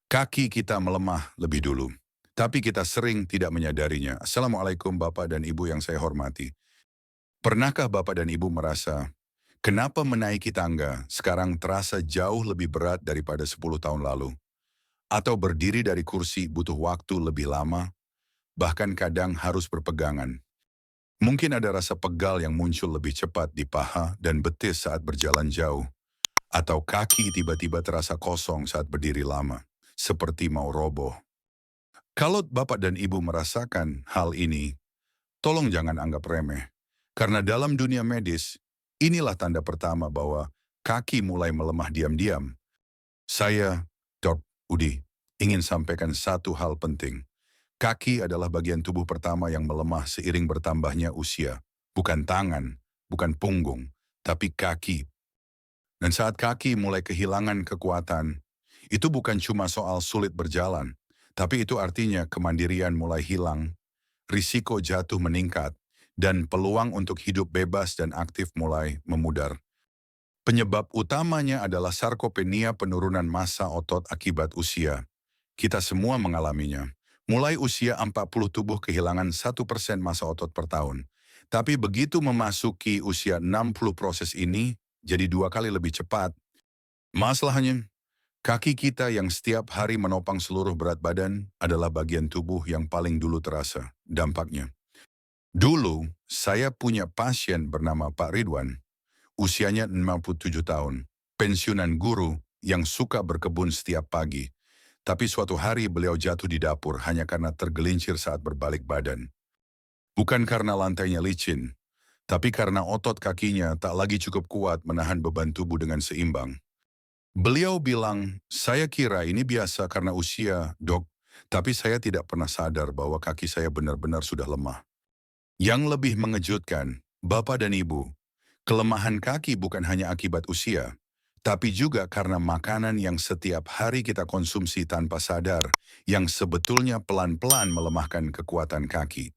Kaki kita melemah lebih dulu, tapi kita sering tidak menyadarinya. Assalamualaikum Bapak dan Ibu yang saya hormati. Pernahkah Bapak dan Ibu merasa, kenapa menaiki tangga sekarang terasa jauh lebih berat daripada 10 tahun lalu? Atau berdiri dari kursi butuh waktu lebih lama, bahkan kadang harus berpegangan. Mungkin ada rasa pegal yang muncul lebih cepat di paha dan betis saat berjalan jauh, atau kaki tiba-tiba terasa kosong saat berdiri lama, seperti mau roboh. Kalau Bapak dan Ibu merasakan hal ini, tolong jangan anggap remeh. Karena dalam dunia medis, inilah tanda pertama bahwa kaki mulai melemah diam-diam. Saya, Dr. Udi, ingin sampaikan satu hal penting. Kaki adalah bagian tubuh pertama yang melemah seiring bertambahnya usia. Bukan tangan, bukan punggung, tapi kaki. Dan saat kaki mulai kehilangan kekuatan, itu bukan cuma soal sulit berjalan, tapi itu artinya kemandirian mulai hilang, risiko jatuh meningkat, dan peluang untuk hidup bebas dan aktif mulai memudar. Penyebab utamanya adalah sarkopenia, penurunan massa otot akibat usia. Kita semua mengalaminya. Mulai usia 40 tubuh kehilangan 1% massa otot per tahun. Tapi begitu memasuki usia 60 proses ini jadi 2 kali lebih cepat. Masalahnya, kaki kita yang setiap hari menopang seluruh berat badan adalah bagian tubuh yang paling dulu terasa dampaknya. Dulu, saya punya pasien bernama Pak Ridwan, usianya 57 tahun, pensiunan guru yang suka berkebun setiap pagi. Tapi suatu hari beliau jatuh di dapur hanya karena tergelincir saat berbalik badan. Bukan karena lantainya licin, tapi karena otot kakinya tak lagi cukup kuat menahan beban tubuh dengan seimbang. Beliau bilang, saya kira ini biasa karena usia, dok, tapi saya tidak pernah sadar bahwa kaki saya benar-benar sudah lemah. Yang lebih mengejutkan, Bapak dan Ibu, kelemahan kaki bukan hanya akibat usia, tapi juga karena makanan yang setiap hari kita konsumsi tanpa sadar, yang sebetulnya pelan-pelan melemahkan kekuatan kaki.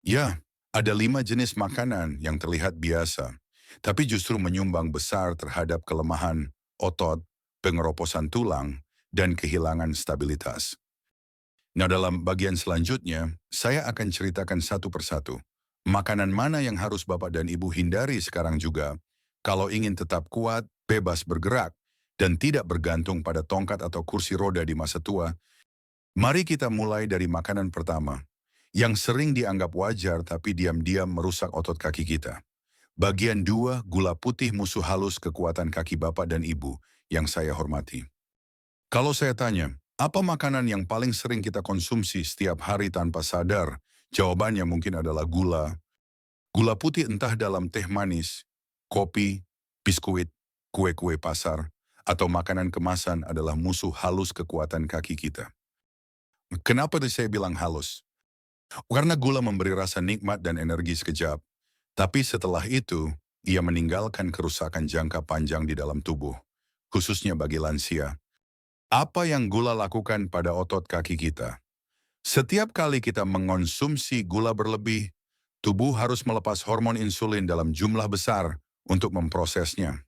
Ya, ada 5 jenis makanan yang terlihat biasa, tapi justru menyumbang besar terhadap kelemahan otot, pengeroposan tulang, dan kehilangan stabilitas. Nah, dalam bagian selanjutnya, saya akan ceritakan satu persatu. Makanan mana yang harus Bapak dan Ibu hindari sekarang juga, kalau ingin tetap kuat, bebas bergerak, dan tidak bergantung pada tongkat atau kursi roda di masa tua. Mari kita mulai dari makanan pertama, yang sering dianggap wajar tapi diam-diam merusak otot kaki kita. Bagian 2, gula putih musuh halus kekuatan kaki Bapak dan Ibu yang saya hormati. Kalau saya tanya, apa makanan yang paling sering kita konsumsi setiap hari tanpa sadar? Jawabannya mungkin adalah gula. Gula putih entah dalam teh manis, kopi, biskuit, kue-kue pasar, atau makanan kemasan adalah musuh halus kekuatan kaki kita. Kenapa tadi saya bilang halus? Karena gula memberi rasa nikmat dan energi sekejap. Tapi setelah itu, ia meninggalkan kerusakan jangka panjang di dalam tubuh, khususnya bagi lansia. Apa yang gula lakukan pada otot kaki kita? Setiap kali kita mengonsumsi gula berlebih, tubuh harus melepas hormon insulin dalam jumlah besar untuk memprosesnya.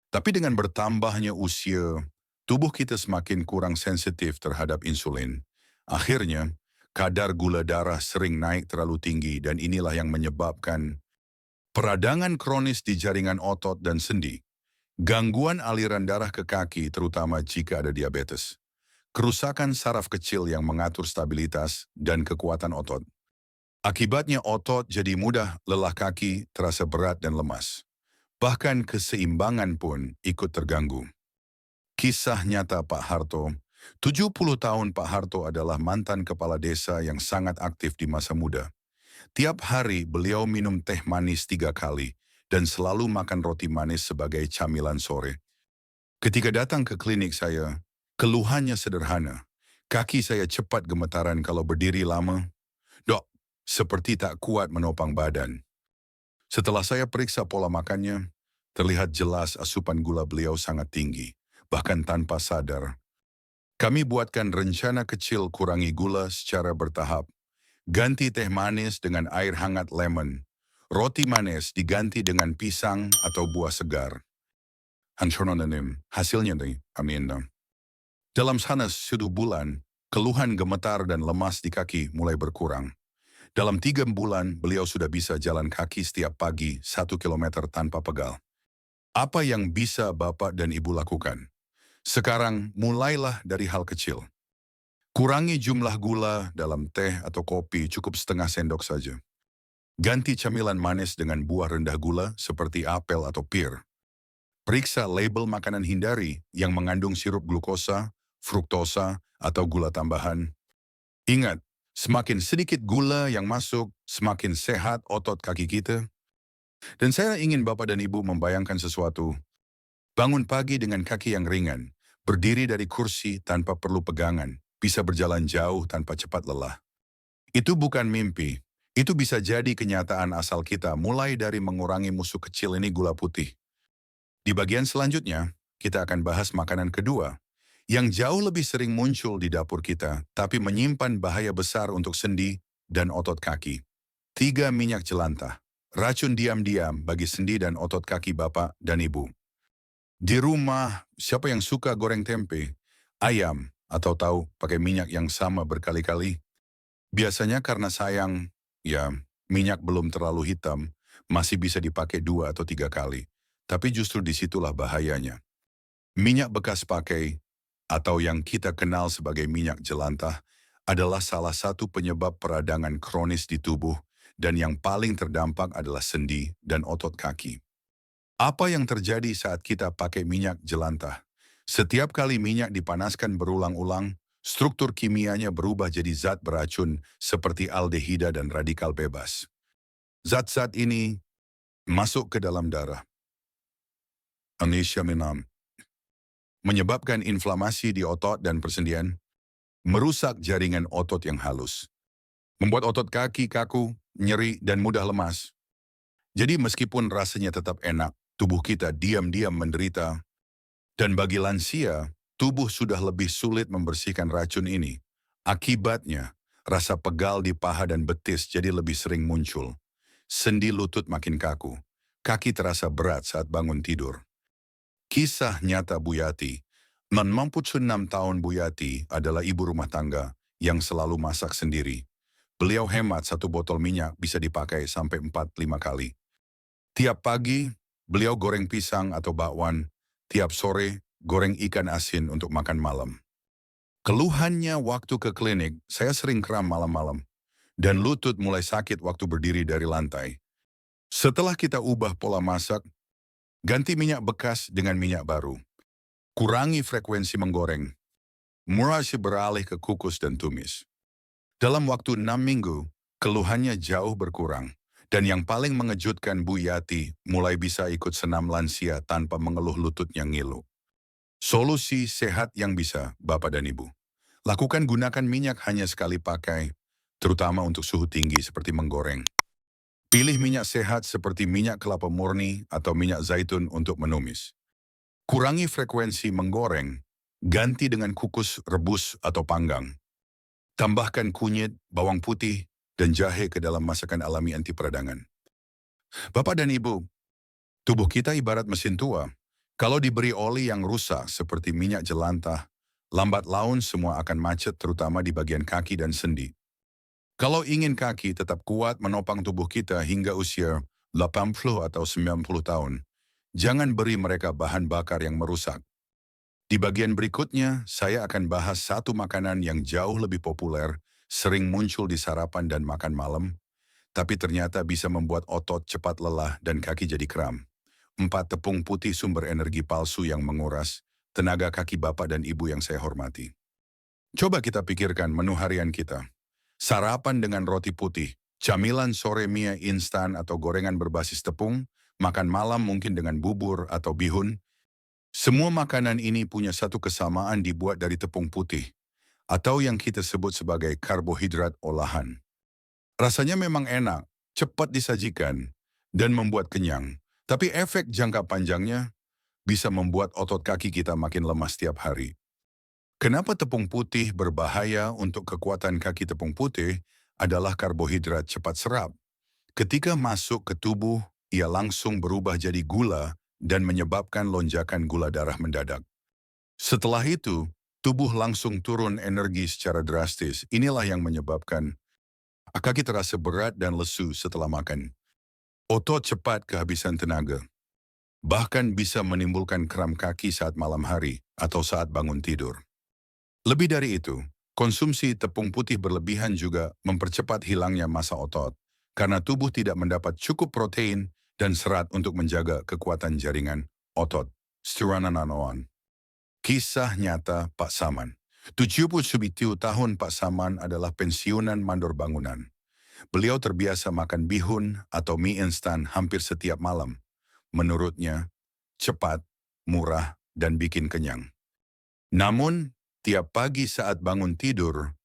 Tapi dengan bertambahnya usia, tubuh kita semakin kurang sensitif terhadap insulin. Akhirnya, kadar gula darah sering naik terlalu tinggi dan inilah yang menyebabkan peradangan kronis di jaringan otot dan sendi, gangguan aliran darah ke kaki terutama jika ada diabetes, kerusakan saraf kecil yang mengatur stabilitas dan kekuatan otot. Akibatnya otot jadi mudah lelah, kaki terasa berat dan lemas. Bahkan keseimbangan pun ikut terganggu. Kisah nyata Pak Harto. 70 tahun Pak Harto adalah mantan kepala desa yang sangat aktif di masa muda. Tiap hari beliau minum teh manis 3 kali dan selalu makan roti manis sebagai camilan sore. Ketika datang ke klinik saya, keluhannya sederhana. Kaki saya cepat gemetaran kalau berdiri lama. Dok, seperti tak kuat menopang badan. Setelah saya periksa pola makannya, terlihat jelas asupan gula beliau sangat tinggi, bahkan tanpa sadar. Kami buatkan rencana kecil kurangi gula secara bertahap. Ganti teh manis dengan air hangat lemon. Roti manis diganti dengan pisang atau buah segar. Hasilnya nih, amin. Dalam sana 1 bulan, keluhan gemetar dan lemas di kaki mulai berkurang. Dalam 3 bulan, beliau sudah bisa jalan kaki setiap pagi 1 kilometer tanpa pegal. Apa yang bisa Bapak dan Ibu lakukan? Sekarang mulailah dari hal kecil. Kurangi jumlah gula dalam teh atau kopi cukup setengah sendok saja. Ganti camilan manis dengan buah rendah gula seperti apel atau pir. Periksa label makanan hindari yang mengandung sirup glukosa, fruktosa, atau gula tambahan. Ingat, semakin sedikit gula yang masuk, semakin sehat otot kaki kita. Dan saya ingin Bapak dan Ibu membayangkan sesuatu. Bangun pagi dengan kaki yang ringan, berdiri dari kursi tanpa perlu pegangan, bisa berjalan jauh tanpa cepat lelah. Itu bukan mimpi. Itu bisa jadi kenyataan asal kita mulai dari mengurangi musuh kecil ini gula putih. Di bagian selanjutnya, kita akan bahas makanan kedua, yang jauh lebih sering muncul di dapur kita, tapi menyimpan bahaya besar untuk sendi dan otot kaki. 3 minyak jelantah, racun diam-diam bagi sendi dan otot kaki Bapak dan Ibu. Di rumah, siapa yang suka goreng tempe, ayam, atau tahu pakai minyak yang sama berkali-kali? Biasanya karena sayang, ya, minyak belum terlalu hitam, masih bisa dipakai 2 atau 3 kali. Tapi justru disitulah bahayanya. Minyak bekas pakai, atau yang kita kenal sebagai minyak jelantah, adalah salah satu penyebab peradangan kronis di tubuh, dan yang paling terdampak adalah sendi dan otot kaki. Apa yang terjadi saat kita pakai minyak jelantah? Setiap kali minyak dipanaskan berulang-ulang, struktur kimianya berubah jadi zat beracun seperti aldehida dan radikal bebas. Zat-zat ini masuk ke dalam darah, minum, menyebabkan inflamasi di otot dan persendian, merusak jaringan otot yang halus, membuat otot kaki kaku, nyeri, dan mudah lemas. Jadi meskipun rasanya tetap enak, tubuh kita diam-diam menderita. Dan bagi lansia, tubuh sudah lebih sulit membersihkan racun ini. Akibatnya, rasa pegal di paha dan betis jadi lebih sering muncul. Sendi lutut makin kaku. Kaki terasa berat saat bangun tidur. Kisah nyata Bu Yati. 96 tahun Bu Yati adalah ibu rumah tangga yang selalu masak sendiri. Beliau hemat 1 botol minyak bisa dipakai sampai 4-5 kali. Tiap pagi, beliau goreng pisang atau bakwan. Tiap sore, goreng ikan asin untuk makan malam. Keluhannya waktu ke klinik, saya sering kram malam-malam. Dan lutut mulai sakit waktu berdiri dari lantai. Setelah kita ubah pola masak, ganti minyak bekas dengan minyak baru. Kurangi frekuensi menggoreng. Mulai beralih ke kukus dan tumis. Dalam waktu 6 minggu, keluhannya jauh berkurang. Dan yang paling mengejutkan Bu Yati mulai bisa ikut senam lansia tanpa mengeluh lututnya ngilu. Solusi sehat yang bisa, Bapak dan Ibu. Lakukan gunakan minyak hanya sekali pakai, terutama untuk suhu tinggi seperti menggoreng. Pilih minyak sehat seperti minyak kelapa murni atau minyak zaitun untuk menumis. Kurangi frekuensi menggoreng, ganti dengan kukus, rebus, atau panggang. Tambahkan kunyit, bawang putih, dan jahe ke dalam masakan alami anti peradangan. Bapak dan Ibu, tubuh kita ibarat mesin tua. Kalau diberi oli yang rusak seperti minyak jelantah, lambat laun semua akan macet terutama di bagian kaki dan sendi. Kalau ingin kaki tetap kuat menopang tubuh kita hingga usia 80 atau 90 tahun, jangan beri mereka bahan bakar yang merusak. Di bagian berikutnya, saya akan bahas satu makanan yang jauh lebih populer, sering muncul di sarapan dan makan malam, tapi ternyata bisa membuat otot cepat lelah dan kaki jadi kram. 4 tepung putih sumber energi palsu yang menguras tenaga kaki Bapak dan Ibu yang saya hormati. Coba kita pikirkan menu harian kita. Sarapan dengan roti putih, camilan sore mie instan atau gorengan berbasis tepung, makan malam mungkin dengan bubur atau bihun. Semua makanan ini punya satu kesamaan dibuat dari tepung putih, atau yang kita sebut sebagai karbohidrat olahan. Rasanya memang enak, cepat disajikan, dan membuat kenyang. Tapi efek jangka panjangnya bisa membuat otot kaki kita makin lemah setiap hari. Kenapa tepung putih berbahaya untuk kekuatan kaki? Tepung putih adalah karbohidrat cepat serap. Ketika masuk ke tubuh, ia langsung berubah jadi gula dan menyebabkan lonjakan gula darah mendadak. Setelah itu, Tubuh langsung turun energi secara drastis. Inilah yang menyebabkan kaki terasa berat dan lesu setelah makan. Otot cepat kehabisan tenaga. Bahkan bisa menimbulkan kram kaki saat malam hari atau saat bangun tidur. Lebih dari itu, konsumsi tepung putih berlebihan juga mempercepat hilangnya massa otot karena tubuh tidak mendapat cukup protein dan serat untuk menjaga kekuatan jaringan otot. Sturananon. Kisah nyata Pak Saman. 77 tahun Pak Saman adalah pensiunan mandor bangunan. Beliau terbiasa makan bihun atau mie instan hampir setiap malam. Menurutnya, cepat, murah, dan bikin kenyang. Namun, tiap pagi saat bangun tidur,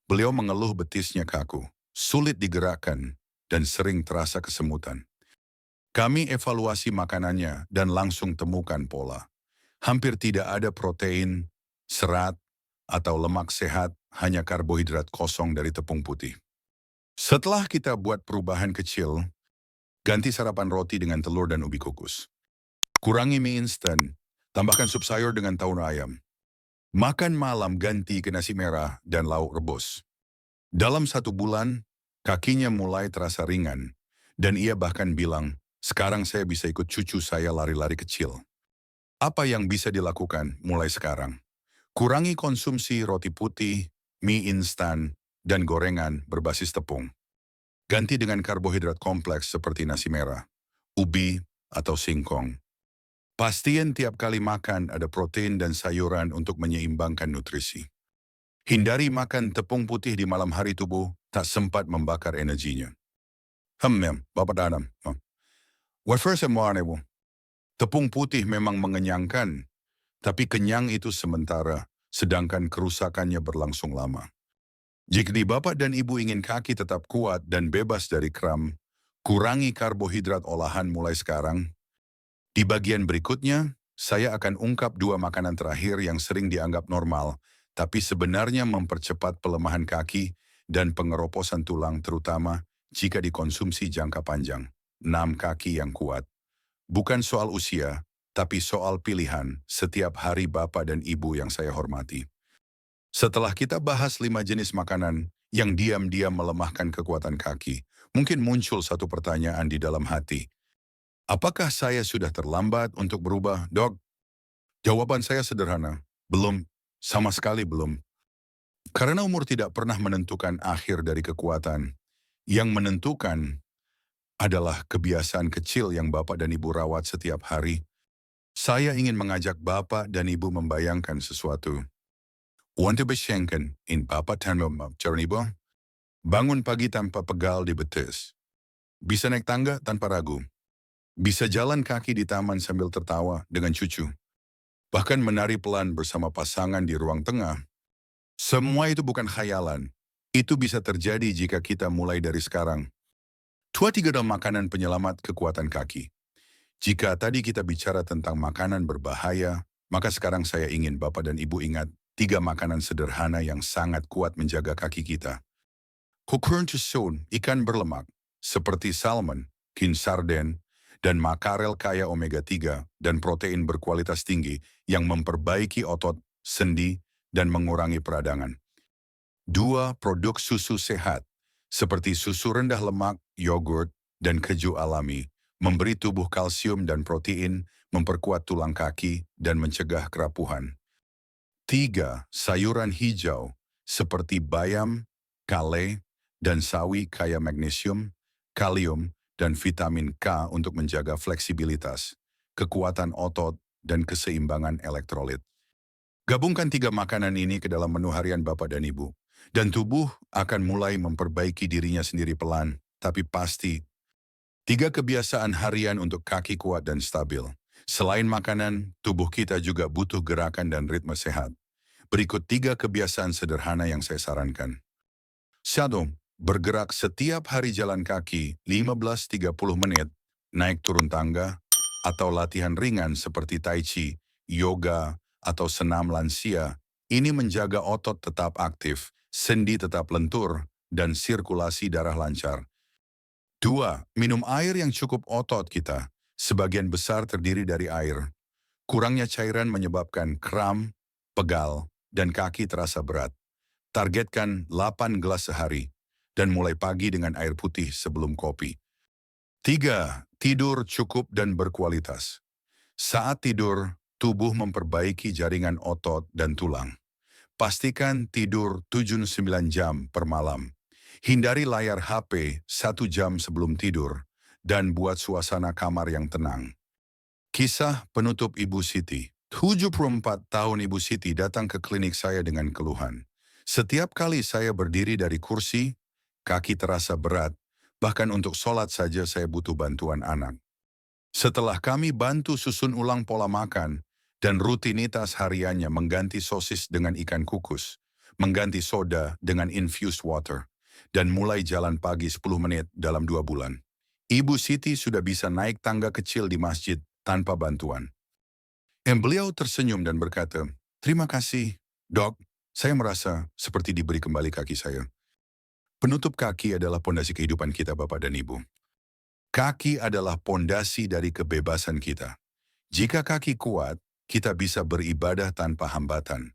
beliau mengeluh betisnya kaku, sulit digerakkan, dan sering terasa kesemutan. Kami evaluasi makanannya dan langsung temukan pola. Hampir tidak ada protein, serat, atau lemak sehat, hanya karbohidrat kosong dari tepung putih. Setelah kita buat perubahan kecil, ganti sarapan roti dengan telur dan ubi kukus. Kurangi mie instan, tambahkan sup sayur dengan tahu ayam. Makan malam ganti ke nasi merah dan lauk rebus. Dalam 1 bulan, kakinya mulai terasa ringan, dan ia bahkan bilang, sekarang saya bisa ikut cucu saya lari-lari kecil. Apa yang bisa dilakukan mulai sekarang? Kurangi konsumsi roti putih, mie instan, dan gorengan berbasis tepung. Ganti dengan karbohidrat kompleks seperti nasi merah, ubi, atau singkong. Pastiin tiap kali makan ada protein dan sayuran untuk menyeimbangkan nutrisi. Hindari makan tepung putih di malam hari tubuh tak sempat membakar energinya. Bapak Danam. What first and tepung putih memang mengenyangkan, tapi kenyang itu sementara, sedangkan kerusakannya berlangsung lama. Jika Bapak dan Ibu ingin kaki tetap kuat dan bebas dari kram, kurangi karbohidrat olahan mulai sekarang. Di bagian berikutnya, saya akan ungkap 2 makanan terakhir yang sering dianggap normal, tapi sebenarnya mempercepat pelemahan kaki dan pengeroposan tulang terutama jika dikonsumsi jangka panjang. 6 kaki yang kuat. Bukan soal usia, tapi soal pilihan setiap hari Bapak dan Ibu yang saya hormati. Setelah kita bahas 5 jenis makanan yang diam-diam melemahkan kekuatan kaki, mungkin muncul satu pertanyaan di dalam hati. Apakah saya sudah terlambat untuk berubah, Dok? Jawaban saya sederhana, belum, sama sekali belum. Karena umur tidak pernah menentukan akhir dari kekuatan. Yang menentukan adalah kebiasaan kecil yang Bapak dan Ibu rawat setiap hari. Saya ingin mengajak Bapak dan Ibu membayangkan sesuatu. Want to beschenken in Bapak dan Ibu? Bangun pagi tanpa pegal di betis. Bisa naik tangga tanpa ragu. Bisa jalan kaki di taman sambil tertawa dengan cucu. Bahkan menari pelan bersama pasangan di ruang tengah. Semua itu bukan khayalan. Itu bisa terjadi jika kita mulai dari sekarang. 3 makanan penyelamat kekuatan kaki. Jika tadi kita bicara tentang makanan berbahaya, maka sekarang saya ingin Bapak dan Ibu ingat 3 makanan sederhana yang sangat kuat menjaga kaki kita. Hokurn ikan berlemak, seperti salmon, kin sarden, dan makarel kaya omega-3 dan protein berkualitas tinggi yang memperbaiki otot, sendi, dan mengurangi peradangan. 2 produk susu sehat, seperti susu rendah lemak, yogurt, dan keju alami, memberi tubuh kalsium dan protein, memperkuat tulang kaki, dan mencegah kerapuhan. 3 sayuran hijau, seperti bayam, kale, dan sawi kaya magnesium, kalium, dan vitamin K untuk menjaga fleksibilitas, kekuatan otot, dan keseimbangan elektrolit. Gabungkan 3 makanan ini ke dalam menu harian Bapak dan Ibu, dan tubuh akan mulai memperbaiki dirinya sendiri pelan, tapi pasti. 3 kebiasaan harian untuk kaki kuat dan stabil. Selain makanan, tubuh kita juga butuh gerakan dan ritme sehat. Berikut 3 kebiasaan sederhana yang saya sarankan. 1. Bergerak setiap hari jalan kaki 15-30 menit, naik turun tangga, atau latihan ringan seperti tai chi, yoga, atau senam lansia. Ini menjaga otot tetap aktif, sendi tetap lentur, dan sirkulasi darah lancar. 2. Minum air yang cukup otot kita. Sebagian besar terdiri dari air. Kurangnya cairan menyebabkan kram, pegal, dan kaki terasa berat. Targetkan 8 gelas sehari dan mulai pagi dengan air putih sebelum kopi. 3. Tidur cukup dan berkualitas. Saat tidur, tubuh memperbaiki jaringan otot dan tulang. Pastikan tidur 7-9 jam per malam. Hindari layar HP 1 jam sebelum tidur dan buat suasana kamar yang tenang. Kisah penutup Ibu Siti. 74 tahun Ibu Siti datang ke klinik saya dengan keluhan. Setiap kali saya berdiri dari kursi, kaki terasa berat, bahkan untuk sholat saja saya butuh bantuan anak. Setelah kami bantu susun ulang pola makan dan rutinitas hariannya mengganti sosis dengan ikan kukus, mengganti soda dengan infused water, dan mulai jalan pagi 10 menit dalam 2 bulan. Ibu Siti sudah bisa naik tangga kecil di masjid tanpa bantuan. Beliau tersenyum dan berkata, "Terima kasih, Dok. Saya merasa seperti diberi kembali kaki saya." Penutup kaki adalah pondasi kehidupan kita, Bapak dan Ibu. Kaki adalah pondasi dari kebebasan kita. Jika kaki kuat, kita bisa beribadah tanpa hambatan,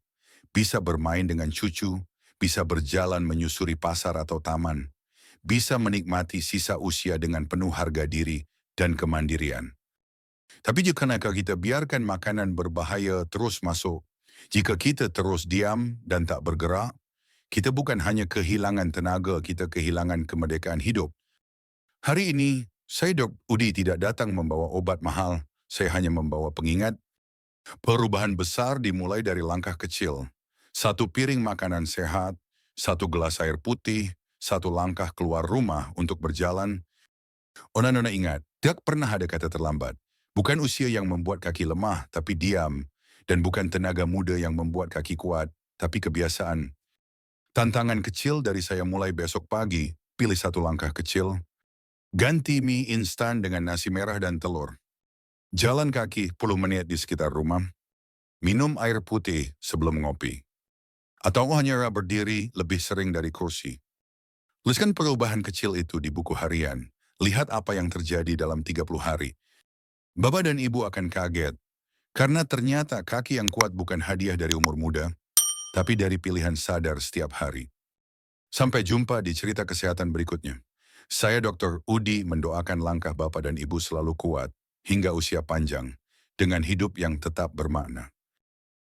bisa bermain dengan cucu, bisa berjalan menyusuri pasar atau taman, bisa menikmati sisa usia dengan penuh harga diri dan kemandirian. Tapi jika kita biarkan makanan berbahaya terus masuk, jika kita terus diam dan tak bergerak, kita bukan hanya kehilangan tenaga, kita kehilangan kemerdekaan hidup. Hari ini, saya Dr. Udi tidak datang membawa obat mahal, saya hanya membawa pengingat. Perubahan besar dimulai dari langkah kecil. 1 piring makanan sehat, 1 gelas air putih, 1 langkah keluar rumah untuk berjalan. Nona ingat, tidak pernah ada kata terlambat. Bukan usia yang membuat kaki lemah, tapi diam. Dan bukan tenaga muda yang membuat kaki kuat, tapi kebiasaan. Tantangan kecil dari saya mulai besok pagi, pilih 1 langkah kecil. Ganti mie instan dengan nasi merah dan telur. Jalan kaki 10 menit di sekitar rumah. Minum air putih sebelum ngopi. Atau hanya berdiri lebih sering dari kursi. Tuliskan perubahan kecil itu di buku harian. Lihat apa yang terjadi dalam 30 hari. Bapak dan Ibu akan kaget. Karena ternyata kaki yang kuat bukan hadiah dari umur muda, tapi dari pilihan sadar setiap hari. Sampai jumpa di cerita kesehatan berikutnya. Saya Dr. Udi mendoakan langkah Bapak dan Ibu selalu kuat hingga usia panjang dengan hidup yang tetap bermakna.